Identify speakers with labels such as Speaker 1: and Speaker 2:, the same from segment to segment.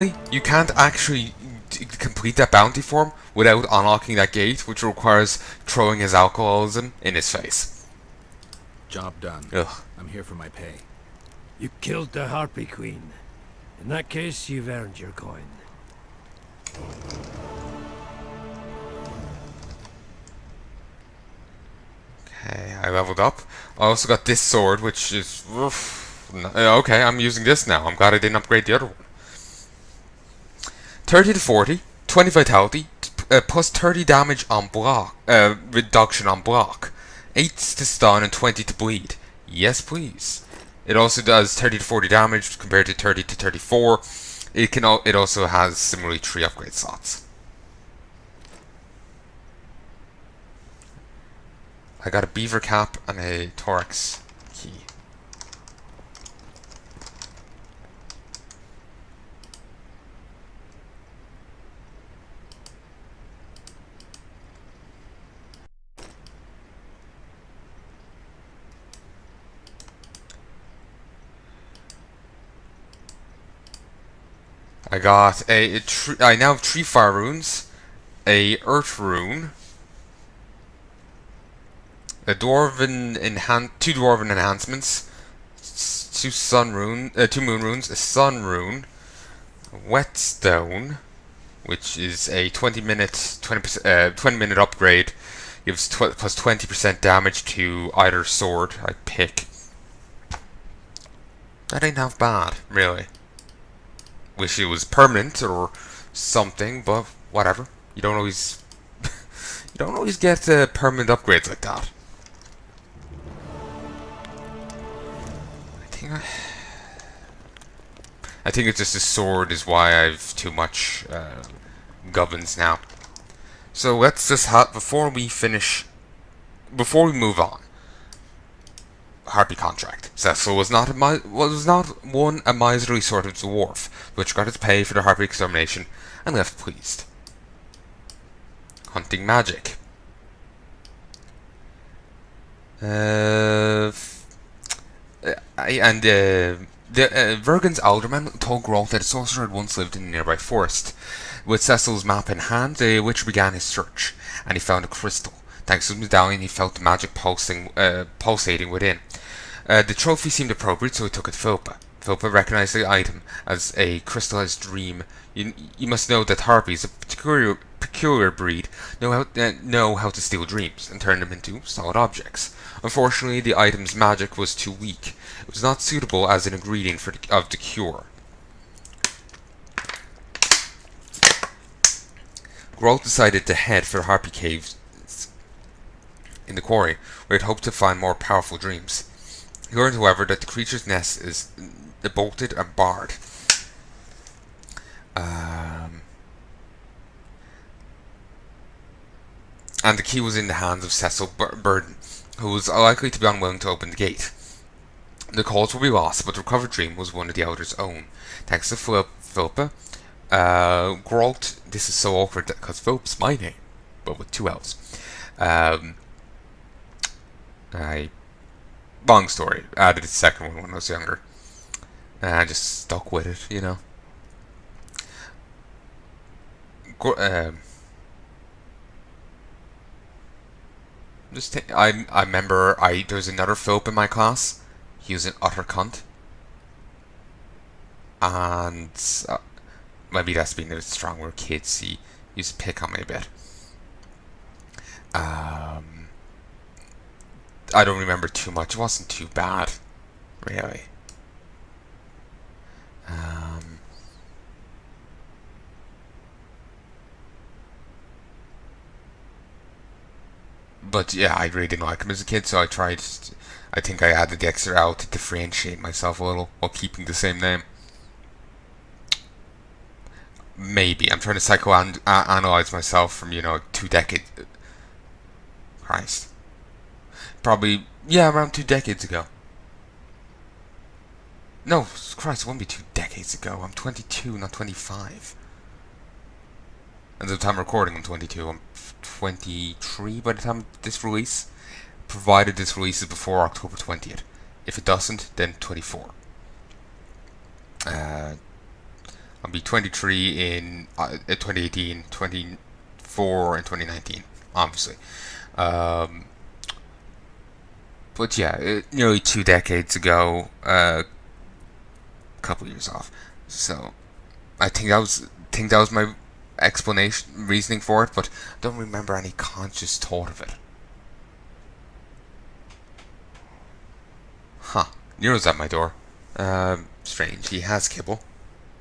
Speaker 1: You can't actually complete that bounty form without unlocking that gate, which requires throwing his alcoholism in his face.
Speaker 2: Job done.
Speaker 1: Ugh.
Speaker 2: I'm here for my pay.
Speaker 3: You killed the Harpy Queen. In that case, you've earned your coin.
Speaker 1: Okay, I leveled up. I also got this sword, which is... Okay, I'm using this now. I'm glad I didn't upgrade the other one. 30 to 40, 20 vitality, plus 30 damage on block, reduction on block, 8 to stun and 20 to bleed. Yes, please. It also does 30 to 40 damage compared to 30 to 34. It also has similarly 3 upgrade slots. I got a beaver cap and a thorax key. I got I now have 3 fire runes, a earth rune, two dwarven enhancements, 2 moon runes, a sun rune, a whetstone, which is a 20 minute upgrade, gives plus 20% damage to either sword I pick. That ain't half bad, really. Wish it was permanent or something, but whatever. You don't always get permanent upgrades like that. I think it's just the sword is why I've too much gubbins now. So let's just before we move on. Harpy contract. Cecil was not a miserly sort of dwarf, which got its pay for the Harpy extermination and left pleased. Hunting magic. Vergen's alderman told Geralt that a sorcerer had once lived in a nearby forest. With Cecil's map in hand, the witcher began his search, and he found a crystal. Thanks to the medallion, he felt the magic pulsating within. The trophy seemed appropriate, so he took it to Philippa. Philippa recognized the item as a crystallized dream. You must know that harpies, a peculiar breed, know how to steal dreams and turn them into solid objects. Unfortunately, the item's magic was too weak. It was not suitable as an ingredient of the cure. Geralt decided to head for the Harpy Caves in the quarry, where he'd hoped to find more powerful dreams. He learned, however, that the creature's nest is bolted and barred. And the key was in the hands of Cecil Burden, who was likely to be unwilling to open the gate. The calls will be lost, but the recovered dream was one of the Elder's own. Thanks to Philippa, Geralt, this is so awkward because Philip's my name, but with 2 L's. Long story. Added the second one when I was younger. And I just stuck with it, you know. I remember there was another Philip in my class. He was an utter cunt. And maybe that's being a bit strong. We're kids. He used to pick on me a bit. I don't remember too much. It wasn't too bad, really. But yeah, I really didn't like him as a kid, so I tried. I think I added the extra L to differentiate myself a little while keeping the same name. Maybe I'm trying to psychoanalyze myself from 2 decades. Christ. Probably, yeah, around 2 decades ago. No, Christ, it won't be 2 decades ago. I'm 22, not 25. At the time of recording, I'm 22. I'm 23 by the time of this release, provided this releases before October 20th. If it doesn't, then 24. I'll be 23 in 2018, 24 in 2019, obviously. Um, but yeah, nearly 2 decades ago, a couple years off. So I think that was my reasoning for it, but I don't remember any conscious thought of it. Huh. Nero's at my door. Strange. He has kibble.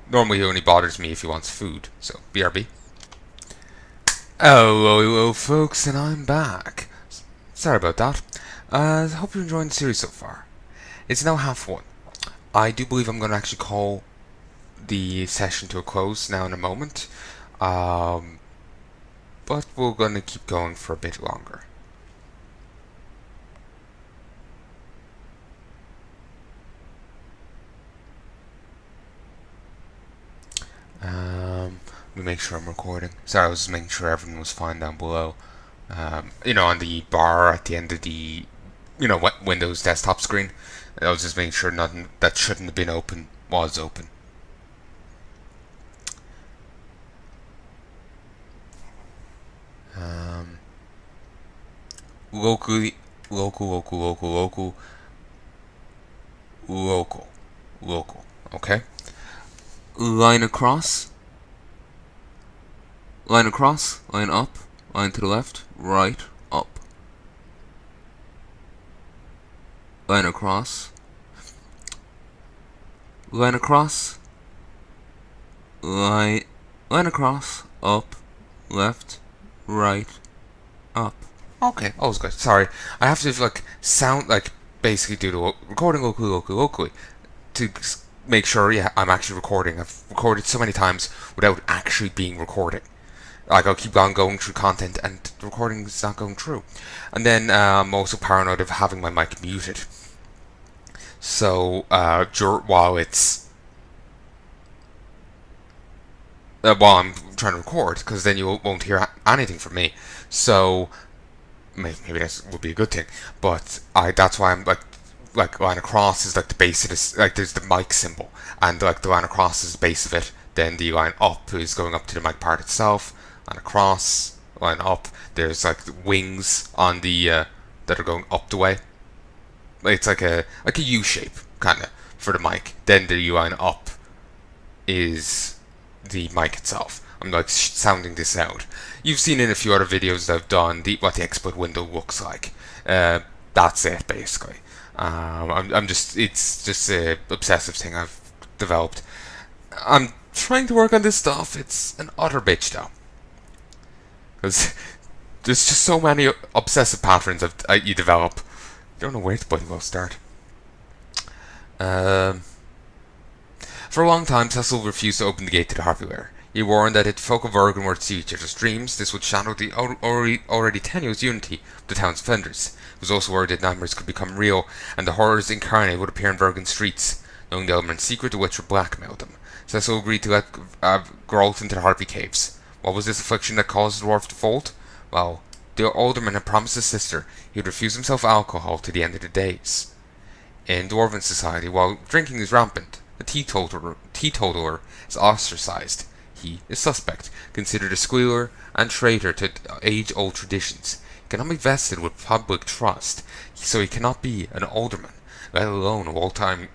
Speaker 1: Normally he only bothers me if he wants food, so BRB. Hello, folks, and I'm back. Sorry about that. Hope you're enjoying the series so far. It's now half one. I do believe I'm going to actually call the session to a close now in a moment. But we're going to keep going for a bit longer. Let me make sure I'm recording. Sorry, I was just making sure everything was fine down below. On the bar at the end of the, Windows desktop screen. I was just making sure nothing that shouldn't have been open was open. Locally, local. Okay. Line across. Line across. Line up. Line to the left. Right. Up. Line across. Line across. Line across. Up. Left. Right. Up. Okay, always good. Sorry, I have to sound basically do the recording locally to make sure. Yeah, I'm actually recording. I've recorded so many times without actually being recording. I'll keep on going through content and the recording is not going through. And then I'm also paranoid of having my mic muted. So while I'm trying to record, because then you won't hear anything from me. So maybe that would be a good thing, but that's why I'm line across is the base of this, there's the mic symbol, and the line across is the base of it. Then the line up is going up to the mic part itself. Line across, line up. There's the wings on the that are going up the way. It's like a U shape kind of for the mic. Then the line up is the mic itself. I'm sounding this out. You've seen in a few other videos that I've done what the exploit window looks like. That's it basically. It's just a obsessive thing I've developed. I'm trying to work on this stuff. It's an utter bitch though, because there's just so many obsessive patterns you develop. Don't know where to bloody well start. For a long time, Cecil refused to open the gate to the Harpy Lair. He warned that if folk of Oregon were to see each other's dreams, this would shadow the already tenuous unity of the town's offenders. He was also worried that nightmares could become real, and the horrors incarnate would appear in Bergen's streets. Knowing the Elmer's secret, the Witcher blackmailed him. Cecil agreed to let Geralt into the Harpy Caves. What was this affliction that caused the dwarf to fold? Well, the alderman had promised his sister he would refuse himself alcohol to the end of the days. In dwarven society, while drinking is rampant, a teetotaler is ostracized. He is suspect, considered a squealer and traitor to age-old traditions. He cannot be vested with public trust, so he cannot be an alderman, let alone a wartime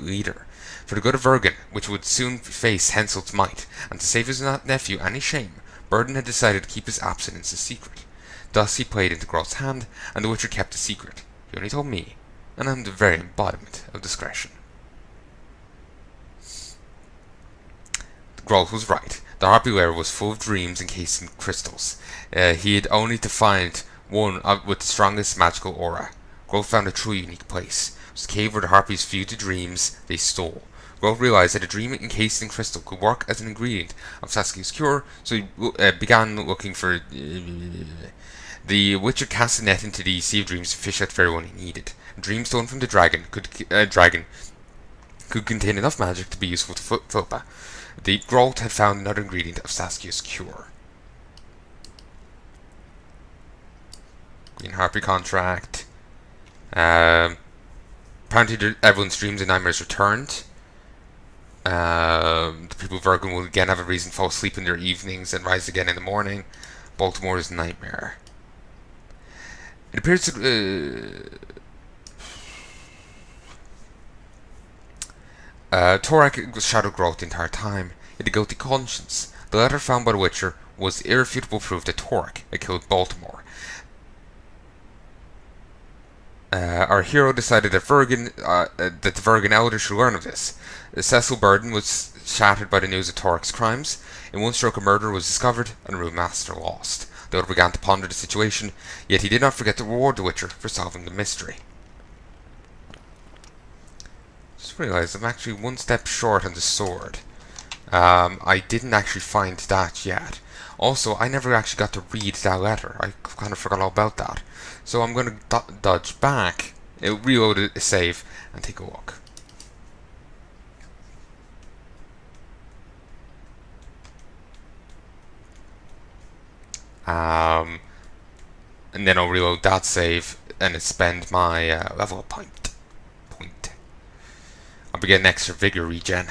Speaker 1: leader. For the good of Bergen, which would soon face Henselt's might, and to save his nephew any shame, Burden had decided to keep his abstinence a secret. Thus he played into Geralt's hand, and the Witcher kept a secret. He only told me, and I'm the very embodiment of discretion. Geralt was right. The Harpy Lair was full of dreams encased in crystals. He had only to find one with the strongest magical aura. Geralt found a truly unique place. It was the cave where the Harpies viewed the dreams they stole. Geralt realized that a dream encased in crystal could work as an ingredient of Saskia's cure, so he began looking for... The Witcher cast a net into the Sea of Dreams to fish out the very one he needed. A dream stolen from the dragon could contain enough magic to be useful to Philippa. The Geralt had found another ingredient of Saskia's cure. Green Harpy contract. Apparently everyone's dreams and nightmares returned. The people of Virgin will again have a reason to fall asleep in their evenings and rise again in the morning. Baltimore's nightmare. It appears that Torak was shadow growth the entire time. He had a guilty conscience. The letter found by the Witcher was irrefutable proof that Torak had killed Baltimore. Our hero decided that the Virgin Elder should learn of this. Cecil Burden was shattered by the news of Torak's crimes. In one stroke, a murderer was discovered and a master lost. The other began to ponder the situation, yet he did not forget to reward the Witcher for solving the mystery. Just realised I'm actually one step short on the sword. I didn't actually find that yet. Also, I never actually got to read that letter. I kind of forgot all about that. So I'm going to dodge back, reload a save, and take a look. And then I'll reload that save and spend my level up point. I'll be getting extra vigor regen.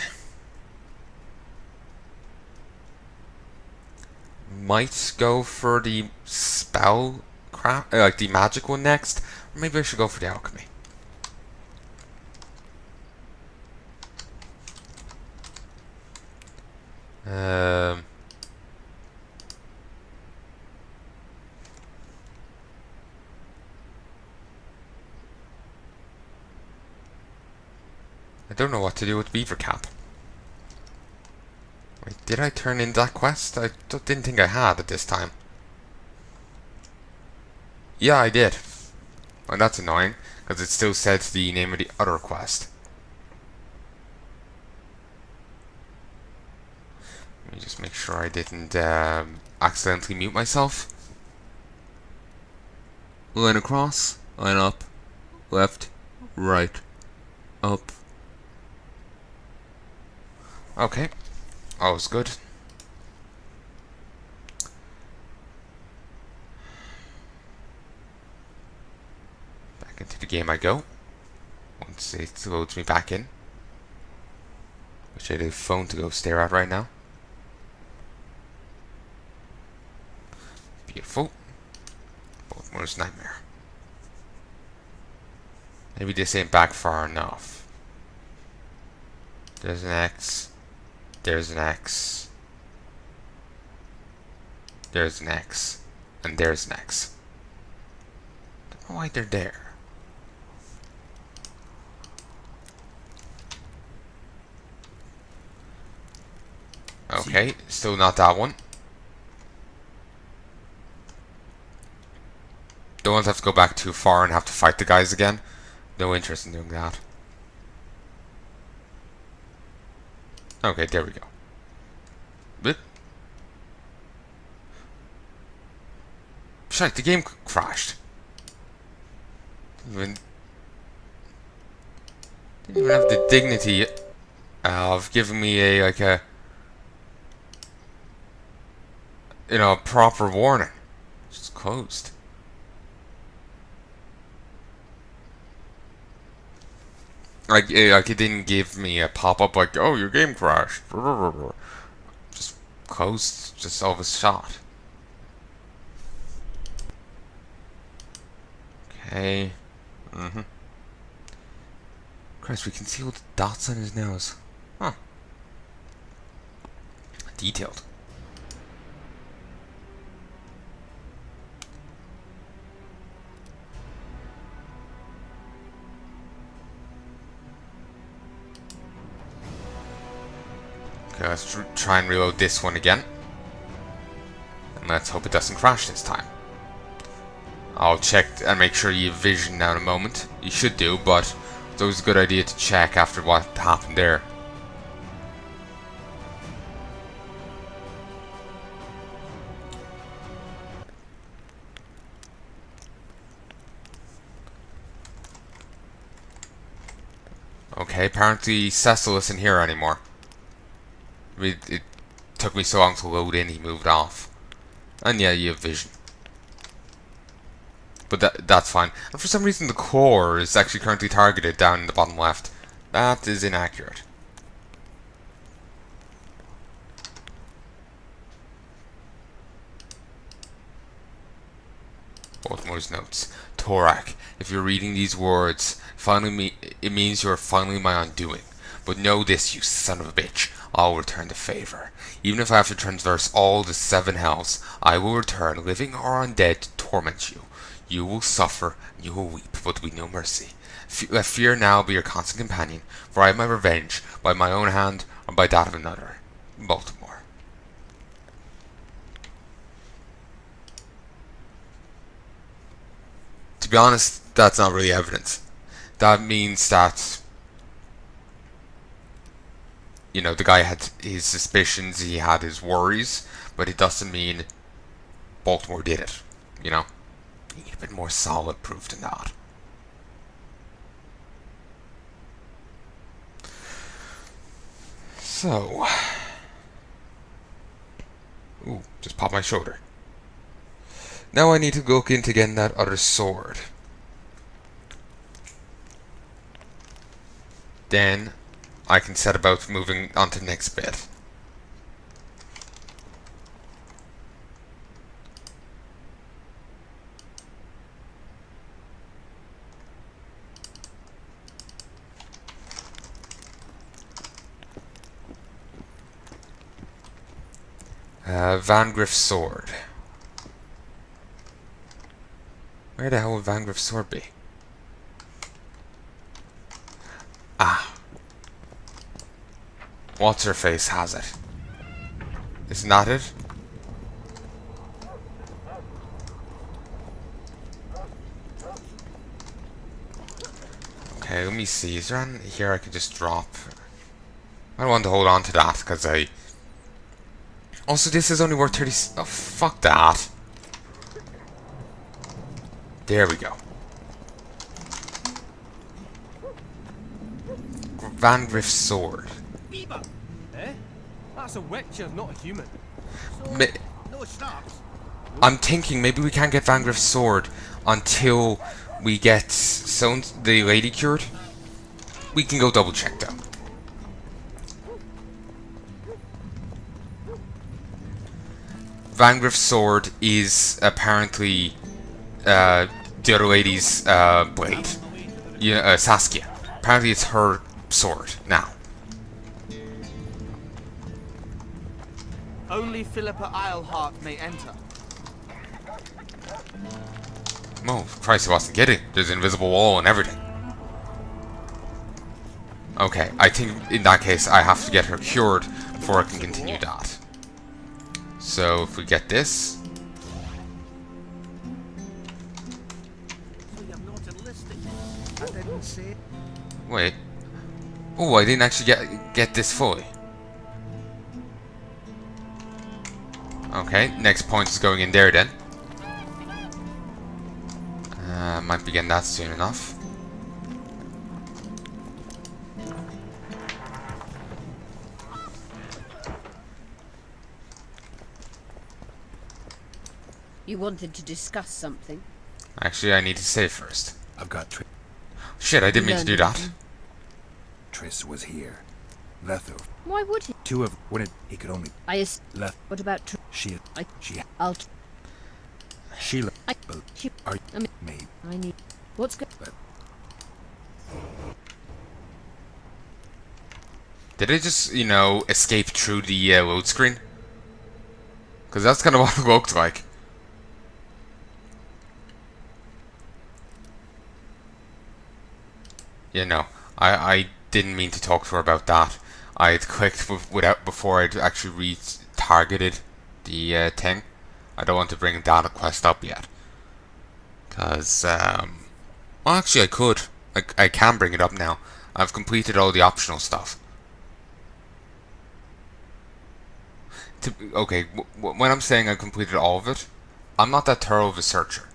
Speaker 1: Might go for the spell crap, like the magic one next. Or maybe I should go for the alchemy. I don't know what to do with Beaver Cap. Wait, did I turn in that quest? I didn't think I had at this time. Yeah, I did. And that's annoying, because it still said the name of the other quest. Let me just make sure I didn't accidentally mute myself. Line across, line up, left, right, up. Okay, all was good. Back into the game I go. Once it loads me back in. Wish I had a phone to go stare at right now. Beautiful. Baltimore's nightmare. Maybe this ain't back far enough. There's an X. There's an X. There's an X. And there's an X. Don't know why they're there. Okay, still not that one. Don't want to have to go back too far and have to fight the guys again. No interest in doing that. Okay, there we go. But shite, the game crashed. Didn't even have the dignity of giving me a proper warning. Just closed. Like it didn't give me a pop-up like, oh, your game crashed. Just closed, just all of a shot. Okay. Christ, we can see all the dots on his nose. Huh. Detailed. Okay, let's try and reload this one again. And let's hope it doesn't crash this time. I'll check and make sure you have vision now in a moment. You should do, but it's always a good idea to check after what happened there. Okay, apparently Cecil isn't here anymore. It took me so long to load in, he moved off. And yeah, you have vision. But that's fine. And for some reason the core is actually currently targeted down in the bottom left. That is inaccurate. Baltimore's notes. Torak, if you're reading these words, it means you're finally my undoing. But know this, you son of a bitch, I'll return the favor. Even if I have to transverse all the 7 hells, I will return, living or undead, to torment you. You will suffer, and you will weep, but with no mercy. Let fear now be your constant companion, for I have my revenge, by my own hand, or by that of another. Baltimore. To be honest, that's not really evidence. That means that, you know, the guy had his suspicions, he had his worries, but it doesn't mean Baltimore did it, you know? You need a bit more solid proof than that. So, ooh, just popped my shoulder. Now I need to look into getting that other sword. Then I can set about moving on to the next bit. Van Griff's sword. Where the hell would Van Griff's sword be? Ah. What's her face has it? Isn't that it? Okay, let me see. Is there anything here I can just drop? I don't want to hold on to that because I... Also, this is only worth 30... Oh, fuck that. There we go. Van Griff's sword.
Speaker 4: Beaver! Eh? That's a witcher, not a human. So, no snaps.
Speaker 1: I'm thinking maybe we can't get Van Griff's sword until we get the lady cured. We can go double check though. Van Griff's sword is apparently the other lady's blade. Yeah, Saskia. Apparently it's her sword now.
Speaker 5: Only Phillip and I'm may enter.
Speaker 1: Oh, Christ, I wasn't kidding. There's an invisible wall and everything. Okay, I think in that case I have to get her cured before I can continue that. So if we get this. Wait. Oh, I didn't actually get this fully. Okay, next point is going in there then. Might be getting that soon enough.
Speaker 6: You wanted to discuss something?
Speaker 1: Actually, I need to save first.
Speaker 2: I've got
Speaker 1: Shit, I didn't mean to do that.
Speaker 2: Triss was here. Letho.
Speaker 6: Why would he?
Speaker 2: 2 of when he could only Leth.
Speaker 6: What about
Speaker 2: She.
Speaker 6: I'll
Speaker 2: Sheila.
Speaker 6: I mean,
Speaker 2: Maybe.
Speaker 6: I need. What's good?
Speaker 1: Did it just, you know, escape through the load screen? Because that's kind of what it looked like. You know, I didn't mean to talk to her about that. I had clicked before I'd actually retargeted the thing. I don't want to bring that quest up yet. Because, well, actually I could. I can bring it up now. I've completed all the optional stuff. Okay, when I'm saying I completed all of it, I'm not that thorough of a searcher.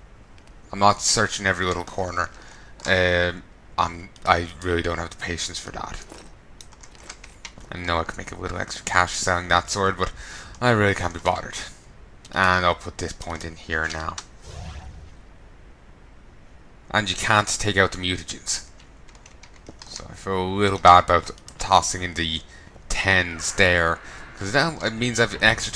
Speaker 1: I'm not searching every little corner. I really don't have the patience for that. I know I can make a little extra cash selling that sword, but I really can't be bothered. And I'll put this point in here now. And you can't take out the mutagens. So I feel a little bad about tossing in the 10s there, because that it means I've an extra